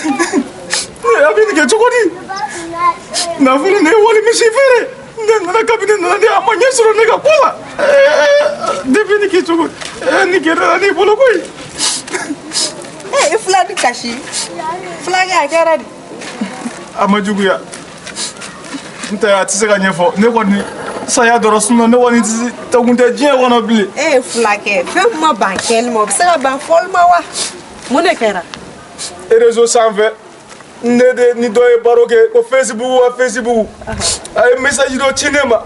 ne abini ke chokodi na fulu ne wali misi fere ne na kabine na ne amanya soro ne ka kola debini ke chokodi ni ke na ni bolo koi ifla di kashi fla ga kara di amajugu ya nta ya tise ka nyefo ne woni saya doro suno ne woni tagunte je wono bili fla ke fe ma bankel mo sa ban fol ma wa mune kera réseau sans fait ne de ni doye baroke ko Facebook ay message do cinema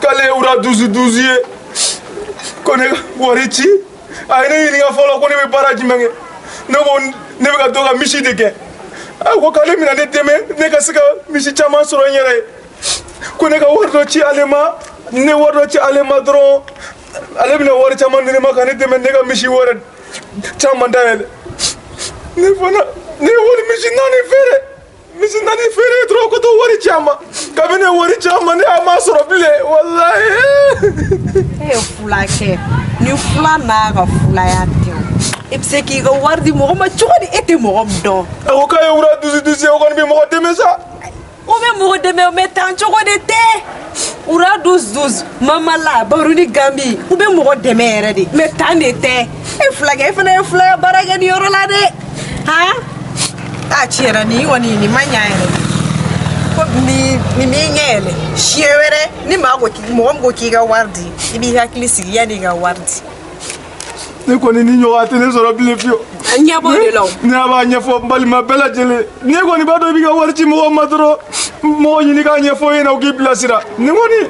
kale ura 12 ye kone warichi ay ne ni ga folo ko ne be baraji mange ne ko ne be ga doga mishi de ke ko kale mi na de deme ne ka sika mishi chama soro nyere ko ne ga wardo ci alema ne wardo ci alema dro ale bi ne wari chama ne ma kan deme ne ga mishi wara chama dayel ne fana ne wari mishi nani fere tro ko to wari chama kabine wari chama ne ama soro bile wallahi fulake ni fulana ga fulayati ibseki ga wardi mo ma chodi ete mo do ko kay wura duzi ko ni mo deme sa o be mo deme o metan chodi te ura 12 mama la baruni gambi o be mo deme ere di metan de te e fulake fana fulaya baraga ni yoro la de ha a chira ni woni ni manyaere ko ni ngele shiwere ni mago ki mo ki ga wardi ibi hakili sigi ya ni ga wardi ne ko ni nyo ate ne soro bile fio anya bo de law ni aba nya fo mbali ma bela jele ne ko ni bado bi ga warci mo madro mo ni ga nya fo yena o gi plasira ni woni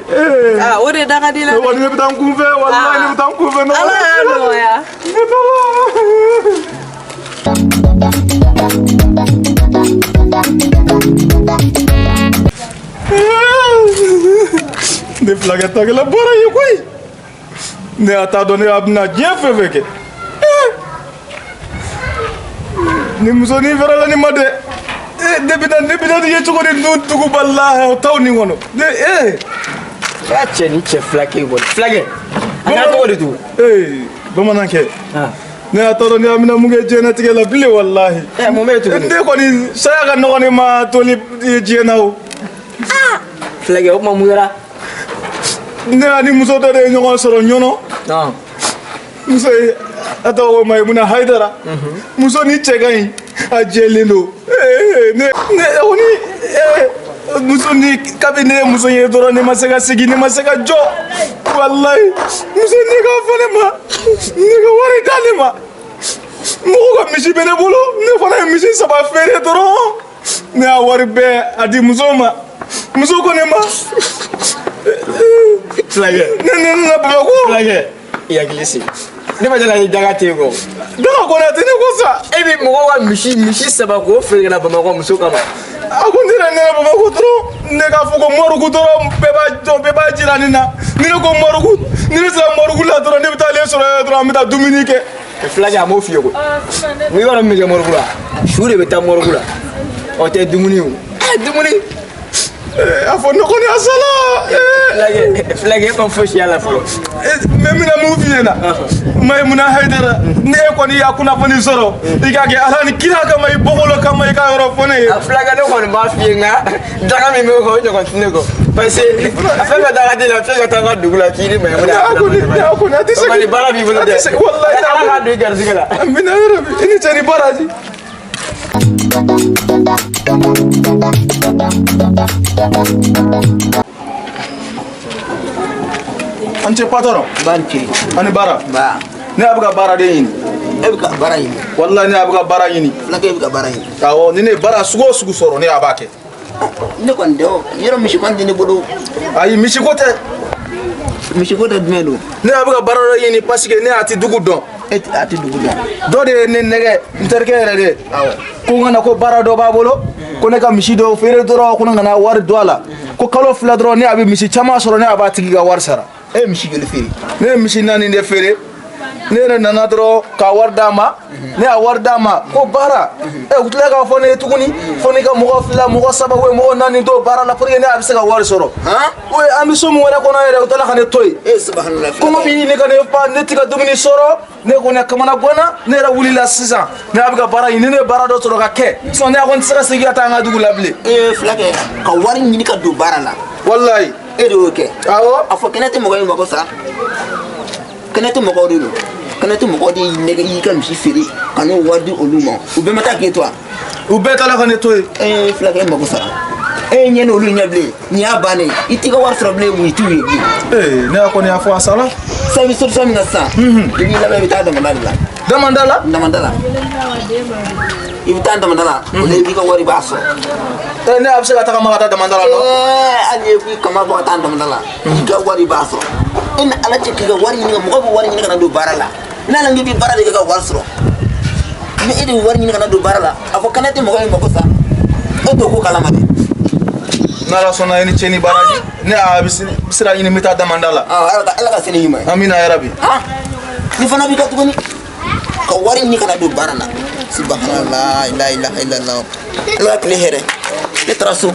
o de daga di la woni ne bitan ku fe wallahi ne bitan ku fe no ala ya ne flagata ke la bora yi koy ne ata donné abna bien feveke ni musoni verala ni made debina ye choko de non tugu balla taw ni wono ne Rache ni che flake bon flake ana ko de tu bamanan ke ne ata donné amina munge jena tige la bile wallahi mo metu de ko ni saya ga no ni ma toli jena o flake o ma muyara ne ani muso do de ñogo soro ñono muso ato may muna haydara muso ni cegay a jelino ne oni muso ni kabine muso ye doro ne masega sigi ne masega jo wallahi muso ni ga fane ma ni ga wari dalima mo ga mishi bene bolo ne fana mishi saba fere doro ne a wari be adi muso ma muso ko ne ma flage ne baba ko flage ya glisi ne ma jala daga tego daga ko na tene ko sa ebi mo wa mishi saba ko fere na bama ko muso kama akundira ne baba ko tro ne ga fuko moru ku tro beba jirani na ne ko moru ku ne sa moru ku la tro ne bitale so la tro amita dominique flage amo fiyo ko mi wala mi moru ku la shure beta moru ku la o te dumuni afo no ko ni asala flage ko foshi ala fo memina mu fiena may muna haydara ne ko ni yakuna foni soro igage alani kila kama ibogolo kama ka yoro fone flage no ko ma fienga daga mi ko nyo continue ko parce afeka daga de la feka tanga dugula kiri me muna ko na tise ko bara bi bolo de wallahi daga do gar sigala mina rabbi ini tari baraji Ance patron banki ani bara ba ne abuga bara de yin ebuka barayin wallahi ne abuga bara yini nake ebuka barayin awo ni ne bara sugo soro ne abake ne kon do yero mishi kon dini bodo ayi mishi kote dmelo ne abuga bara yini parce que ne ati dugu don ati dugu do de ne nege interke de awo ko ngana ko bara do babolo ko ne ka mishi do fere doro ko ngana war do ala ko kalo fla doro ne abi mishi chama soro ne abati ga war sara mishi gele feri ne mishi nani de fere ne nana doro ka war dama ne a war dama ko bara utla ka fone tuguni fone ka mo fla mo saba we mo nani do bara la pour ne abi se ga war soro we ami so mo wala ko na re utla ka ne toy subhanallah ko mo bi ne ka ne pa ne tika dumini soro ne ko ne kamana gwana ne yɛrɛ wulila sisan ne a bɛ ka baara ɲini ne ye baara dɔ sɔrɔ ka kɛ sinon ne a ko n tɛ se ka segin ka taa an ka dugu la bilen. Fulakɛ ka wari ɲini ka don baara la. Walayi. E de y'o kɛ. Awɔ. A fɔ kɛnɛ tɛ mɔgɔ ye mako sa. Kɛnɛ tɛ mɔgɔw de don. Kɛnɛ tɛ mɔgɔw de y'i nɛgɛ y'i ka misi feere ka n'o wari di olu ma u bɛɛ ma taa k'e to wa. U bɛɛ taara ka ne to yen. Fulakɛ mako sara. E ɲɛ n'olu ɲɛ bilen nin y'a bannen i t'i ka wari sɔrɔ bilen mun i t'u ye bilen. Ne kɔni y'a fɔ a sara. Sabu solution min na sisan. I b'i labɛn i bɛ taa damanda de la. Damanda la. Damanda la. I bɛ taa damanda la. O la i b'i ka wari b'a sɔrɔ. Ne a bɛ se ka tagama ka taa damanda la nɔ. Hali n'i kama bɔ ka taa damanda la i ka wari b'a sɔrɔ. E ni ala cɛ k'i ka wari ɲini mɔgɔ bɛ wari ɲini ka na don baara la. N'ala k'i bɛ baara de kɛ ka wari sɔrɔ. Ni e de bɛ wari ɲini ka na don baara la a fɔ kɛnɛ tɛ mɔgɔ ye mako sa. E t'o ko kalama de. N'ala sɔnna i ni ce ni baraji ne a bɛ sira ɲini n bɛ taa damanda la. Ala ka se ni ɲuman ye. Amina yarabi. Ni fana b'i ka tuguni ka wari ɲini ka na don baara la. Subhanallah la ilaha illallah. Ala ka tile hɛrɛ ne taara so.